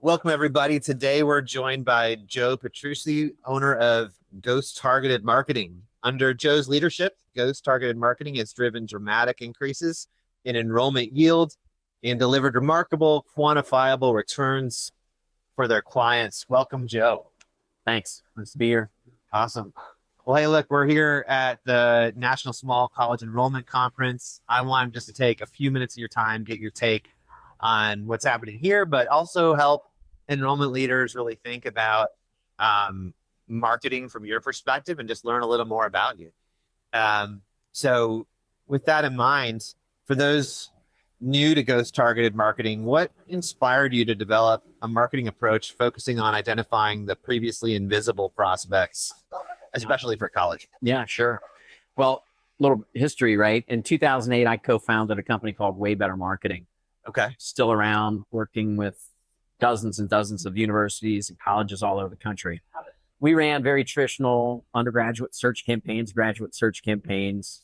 Welcome, everybody. Today, we're joined by Joe Petrucci, owner of Ghost Targeted Marketing. Under Joe's leadership, Ghost Targeted Marketing has driven dramatic increases in enrollment yield and delivered remarkable, quantifiable returns for their clients. Welcome, Joe. Thanks. Nice to be here. Awesome. Well, hey, look, we're here at the National Small College Enrollment Conference. I wanted just to take a few minutes of your time, get your take on what's happening here, but also help enrollment leaders really think about marketing from your perspective and just learn a little more about you. So with that in mind, for those new to Ghost Targeted Marketing, what inspired you to develop a marketing approach focusing on identifying the previously invisible prospects, especially for college? Yeah, sure. Well, little history, right? In 2008, I co-founded a company called Way Better Marketing. Okay. Still around, working with dozens and dozens of universities and colleges all over the country. We ran very traditional undergraduate search campaigns, graduate search campaigns,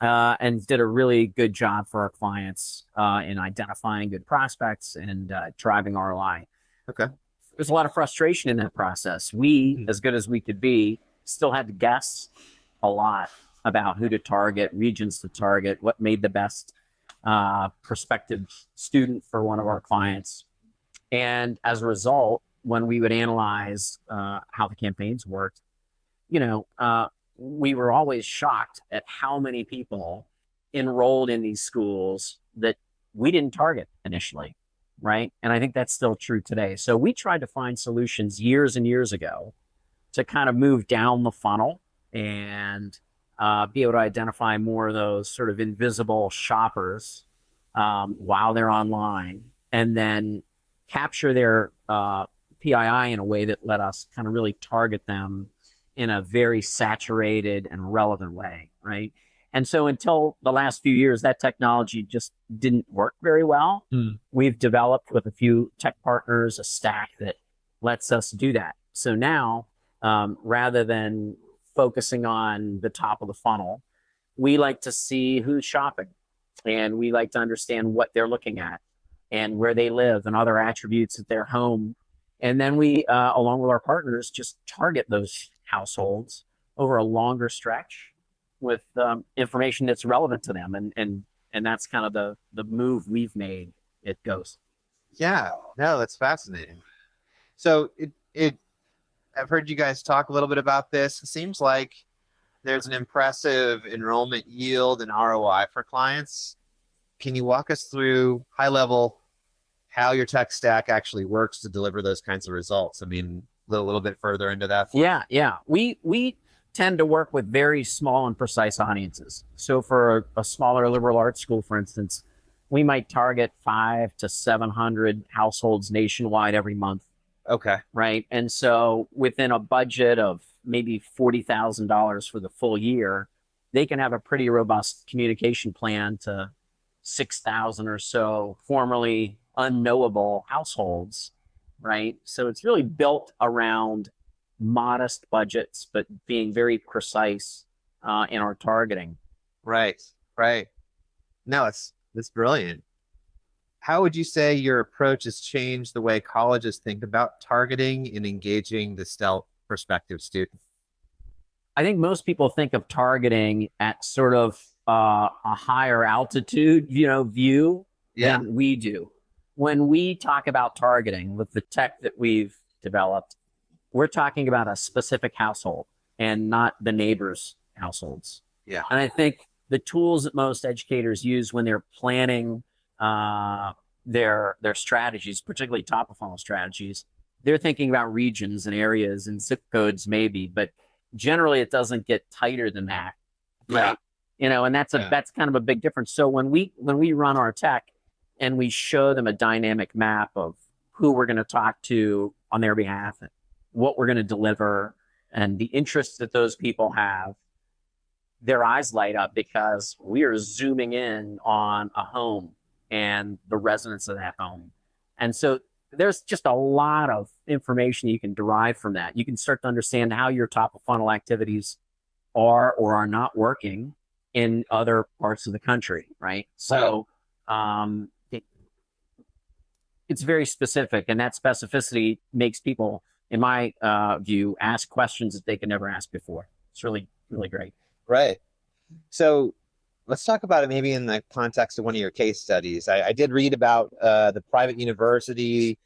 and did a really good job for our clients in identifying good prospects and driving ROI. Okay. There's a lot of frustration in that process. We, as good as we could be, still had to guess a lot about who to target, regions to target, what made the best prospective student for one of our clients. And as a result, when we would analyze how the campaigns worked, we were always shocked at how many people enrolled in these schools that we didn't target initially, right? And I think that's still true today. So we tried to find solutions years and years ago to kind of move down the funnel and be able to identify more of those sort of invisible shoppers while they're online, and then capture their PII in a way that let us kind of really target them in a very saturated and relevant way, right? And so until the last few years, that technology just didn't work very well. We've developed with a few tech partners a stack that lets us do that. So now, rather than focusing on the top of the funnel, we like to see who's shopping, and we like to understand what they're looking at and where they live and other attributes at their home. And then we, along with our partners, just target those households over a longer stretch with information that's relevant to them. And that's kind of the move we've made at Ghost. Yeah, no, that's fascinating. So I've heard you guys talk a little bit about this. It seems like there's an impressive enrollment yield and ROI for clients. Can you walk us through high level how your tech stack actually works to deliver those kinds of results? I mean, a little bit further into that. Yeah. We tend to work with very small and precise audiences. So for a smaller liberal arts school, for instance, we might target 500 to 700 households nationwide every month. Okay. Right. And so within a budget of maybe $40,000 for the full year, they can have a pretty robust communication plan to 6,000 or so formerly unknowable households. Right. So it's really built around modest budgets, but being very precise in our targeting. Right. No, that's brilliant. How would you say your approach has changed the way colleges think about targeting and engaging the stealth prospective student? I think most people think of targeting at sort of a higher altitude, view than we do. When we talk about targeting with the tech that we've developed, we're talking about a specific household and not the neighbors' households. Yeah. And I think the tools that most educators use when they're planning their strategies, particularly top of funnel strategies, they're thinking about regions and areas and zip codes maybe, but generally it doesn't get tighter than that. Right. And that's kind of a big difference. So when we run our tech and we show them a dynamic map of who we're going to talk to on their behalf, and what we're going to deliver, and the interests that those people have, their eyes light up because we are zooming in on a home and the residents of that home. And so there's just a lot of information you can derive from that. You can start to understand how your top of funnel activities are or are not working in other parts of the country, right? So it's very specific, and that specificity makes people, in my view, ask questions that they could never ask before. It's really, really great. Right. So let's talk about it maybe in the context of one of your case studies. I did read about the private university,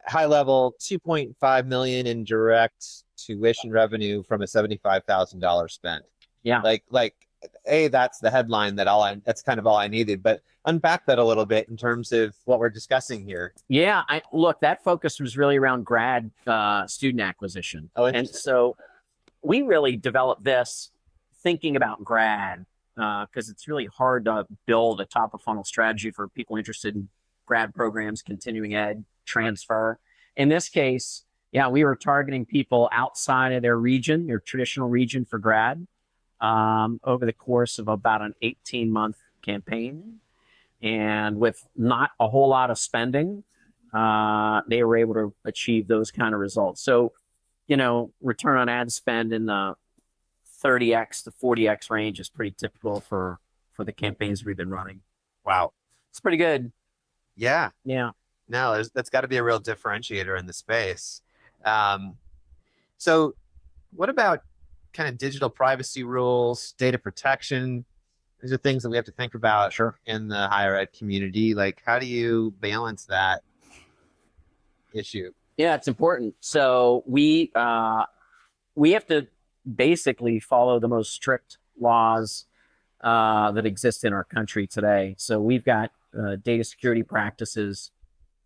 high level, 2.5 million in direct tuition revenue from a $75,000 spent. Yeah. That's the headline that's kind of all I needed, but unpack that a little bit in terms of what we're discussing here. Yeah, look, that focus was really around grad student acquisition. Oh, and so we really developed this thinking about grad because it's really hard to build a top of funnel strategy for people interested in grad programs, continuing ed, transfer. In this case, yeah, we were targeting people outside of their region, their traditional region for grad, over the course of about an 18-month campaign. And with not a whole lot of spending, they were able to achieve those kind of results. So, return on ad spend in the 30x to 40x range is pretty typical for the campaigns we've been running. Wow. It's pretty good. Yeah. Yeah. No, that's got to be a real differentiator in the space. So what about kind of digital privacy rules, data protection? These are things that we have to think about in the higher ed community. Like, how do you balance that issue? Yeah, it's important. So we have to basically follow the most strict laws that exist in our country today. So we've got data security practices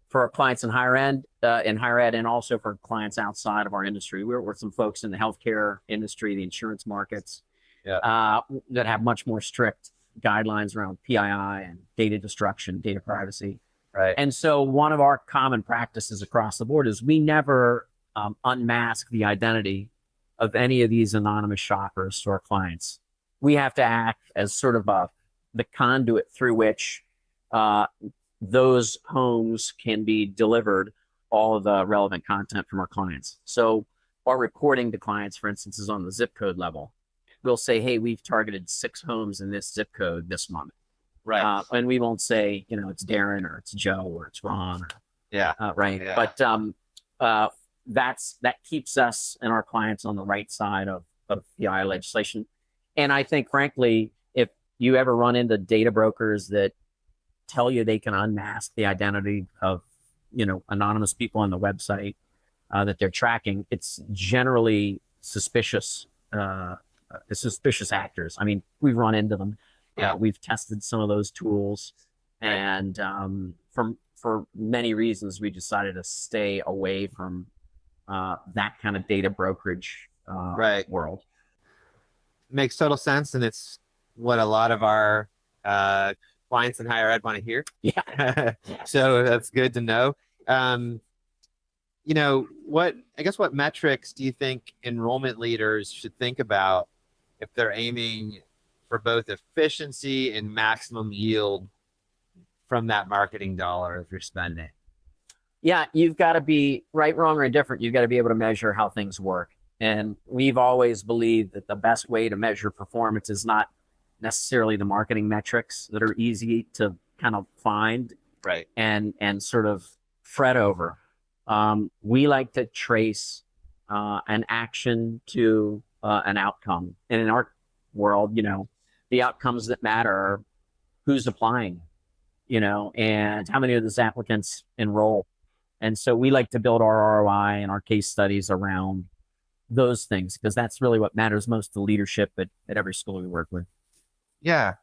for our clients in higher ed, and also for clients outside of our industry. We're with some folks in the healthcare industry, the insurance markets, that have much more strict guidelines around PII and data destruction, data privacy. Right. And so one of our common practices across the board is we never unmask the identity of any of these anonymous shoppers to our clients. We have to act as sort of the conduit through which those homes can be delivered all of the relevant content from our clients. So our reporting to clients, for instance, is on the zip code level. We'll say, hey, we've targeted 6 homes in this zip code this month. Right. And we won't say, it's Darin or it's Joe or it's Ron. Right. Yeah. But that keeps us and our clients on the right side of PI legislation. And I think, frankly, if you ever run into data brokers that tell you they can unmask the identity of, anonymous people on the website that they're tracking, it's generally suspicious actors. I mean, we've run into them. Yeah. We've tested some of those tools, and for many reasons, we decided to stay away from that kind of data brokerage world. Makes total sense, and it's what a lot of our clients in higher ed want to hear. Yeah. So that's good to know. What metrics do you think enrollment leaders should think about if they're aiming for both efficiency and maximum yield from that marketing dollar if you're spending? Yeah, you've got to be right, wrong, or indifferent. You've got to be able to measure how things work. And we've always believed that the best way to measure performance is not necessarily the marketing metrics that are easy to kind of find and sort of fret over. We like to trace an action to an outcome. And in our world, the outcomes that matter are who's applying, and how many of those applicants enroll. And so we like to build our ROI and our case studies around those things, because that's really what matters most to leadership at every school we work with. Yeah.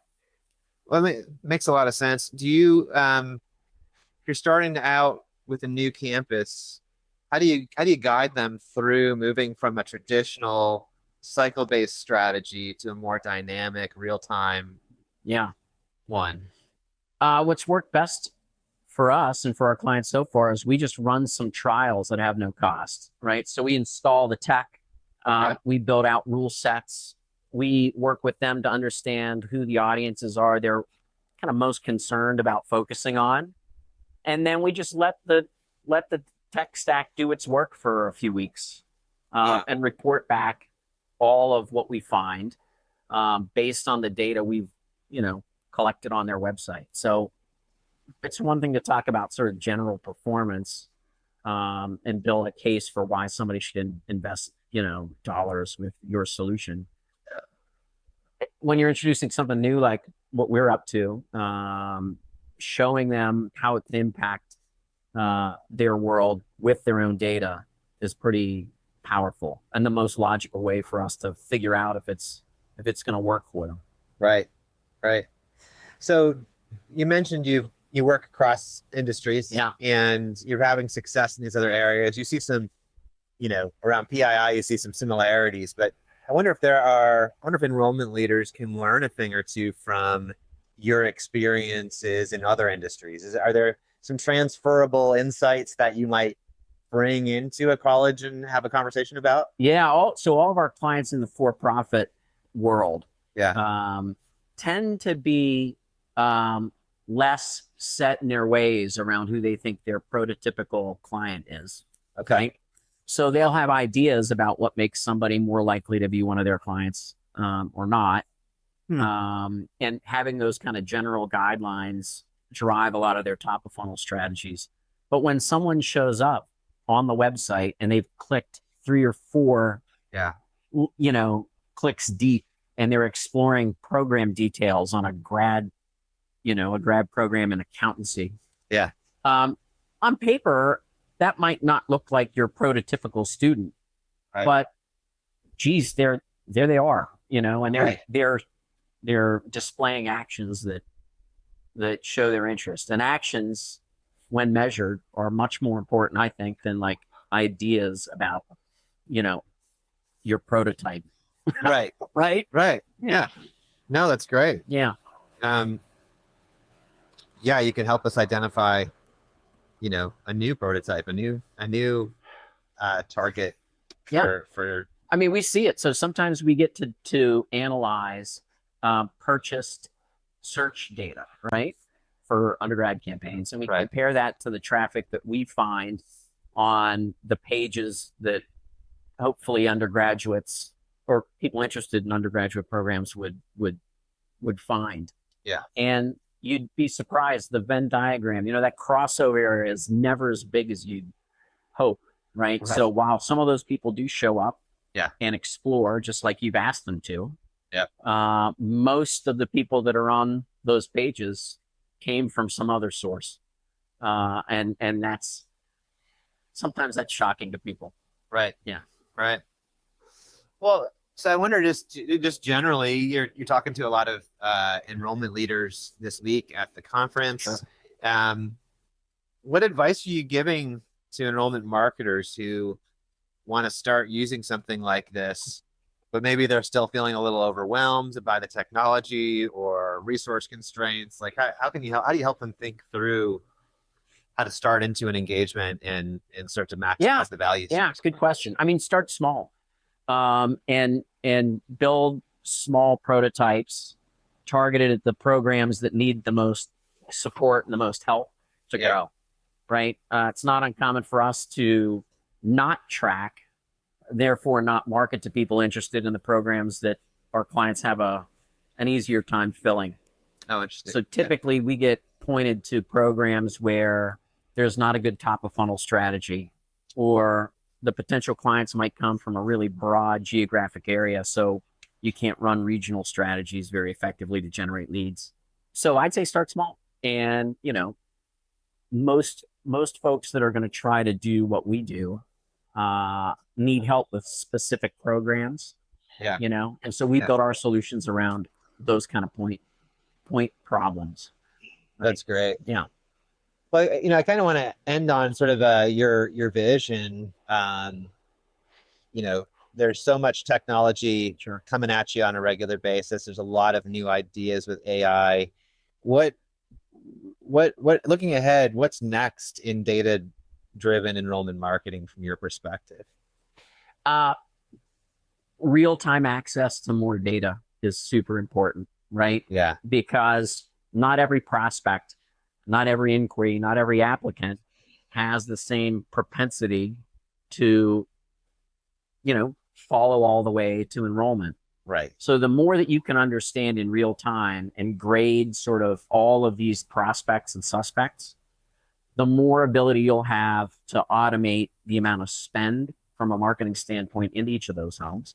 Well, it makes a lot of sense. Do you, if you're starting out with a new campus, how do you guide them through moving from a traditional cycle-based strategy to a more dynamic, real-time one? What's worked best for us and for our clients so far is we just run some trials that have no cost, right? So we install the tech, we build out rule sets, we work with them to understand who the audiences are they're kind of most concerned about focusing on, and then we just let the tech stack do its work for a few weeks and report back all of what we find based on the data we've collected on their website. So it's one thing to talk about sort of general performance, and build a case for why somebody should invest, dollars with your solution. When you're introducing something new, like what we're up to, showing them how it can impact their world with their own data is pretty powerful, and the most logical way for us to figure out if it's going to work for them. Right. Right. So you mentioned you work across industries, Yeah. and you're having success in these other areas. You see some, around PII, you see some similarities, but I wonder if enrollment leaders can learn a thing or two from your experiences in other industries. Are there some transferable insights that you might bring into a college and have a conversation about? Yeah. So all of our clients in the for-profit world, Yeah. tend to be less set in their ways around who they think their prototypical client is. Okay. Right? So they'll have ideas about what makes somebody more likely to be one of their clients, or not. And having those kind of general guidelines drive a lot of their top of funnel strategies. But when someone shows up on the website and they've clicked 3 or 4, Yeah. clicks deep, and they're exploring program details on a grad program in accountancy. Yeah. On paper, that might not look like your prototypical student, Right. but geez, there they are, and Right. they're displaying actions that show their interest. And actions, when measured, are much more important, I think, than like ideas about, your prototype. Right. Right? Right. Yeah. No, that's great. Yeah. Yeah, you can help us identify, a new prototype, a new target Yeah. for I mean, we see it. So sometimes we get to analyze purchased search data, right, for undergrad campaigns, and we Right. compare that to the traffic that we find on the pages that hopefully undergraduates or people interested in undergraduate programs would find. Yeah. And you'd be surprised, the Venn diagram, that crossover area is never as big as you'd hope, right? So while some of those people do show up, Yeah. and explore just like you've asked them to, Yeah. most of the people that are on those pages came from some other source, and sometimes that's shocking to people. Right. Yeah. Right. Well, so I wonder, just generally, you're talking to a lot of enrollment leaders this week at the conference. Sure. What advice are you giving to enrollment marketers who want to start using something like this, but maybe they're still feeling a little overwhelmed by the technology or resource constraints? Like, how do you help them think through how to start into an engagement and start to maximize the values? Yeah, it's a good question. I mean, start small, and build small prototypes targeted at the programs that need the most support and the most help to grow, right? It's not uncommon for us to not track, therefore not market to people interested in the programs that our clients have an easier time filling. Oh, interesting. So typically we get pointed to programs where there's not a good top of funnel strategy, or the potential clients might come from a really broad geographic area, so you can't run regional strategies very effectively to generate leads. So I'd say start small. And, most folks that are going to try to do what we do need help with specific programs. Yeah. And so we build our solutions around those kind of point problems. Right? That's great. Yeah. Well, I kind of want to end on sort of your vision. There's so much technology coming at you on a regular basis. There's a lot of new ideas with AI. What looking ahead, what's next in data-driven enrollment marketing from your perspective? Real-time access to more data is super important, right? Yeah. Because not every prospect, not every inquiry, not every applicant has the same propensity to, follow all the way to enrollment. Right. So the more that you can understand in real time and grade sort of all of these prospects and suspects, the more ability you'll have to automate the amount of spend from a marketing standpoint in each of those homes.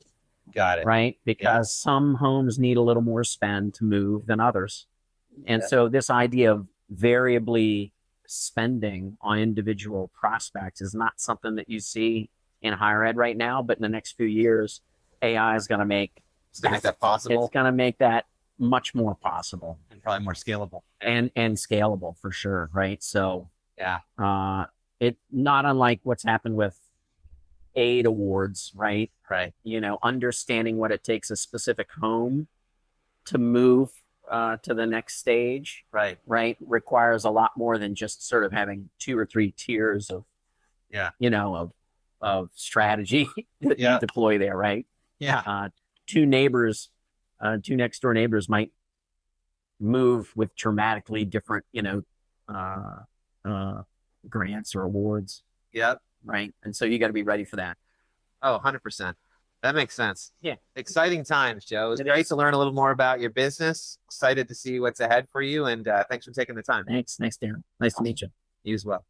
Got it. Right? Because some homes need a little more spend to move than others. And so this idea of variably spending on individual prospects is not something that you see in higher ed right now, but in the next few years, AI is going to make that possible. It's going to make that much more possible And probably more scalable. and scalable for sure, right? So Yeah. it not unlike what's happened with aid awards, right? Right. You know, understanding what it takes a specific home to move to the next stage, Right. requires a lot more than just sort of having 2 or 3 tiers of, you know, of strategy that you deploy there, right? Yeah. Two next door neighbors might move with dramatically different, you know, grants or awards. Yep. Right. And so you got to be ready for that. Oh, 100%. That makes sense. Yeah. Exciting times, Joe. It was great to learn a little more about your business. Excited to see what's ahead for you. And thanks for taking the time. Thanks, Darin. Nice to meet you. You as well.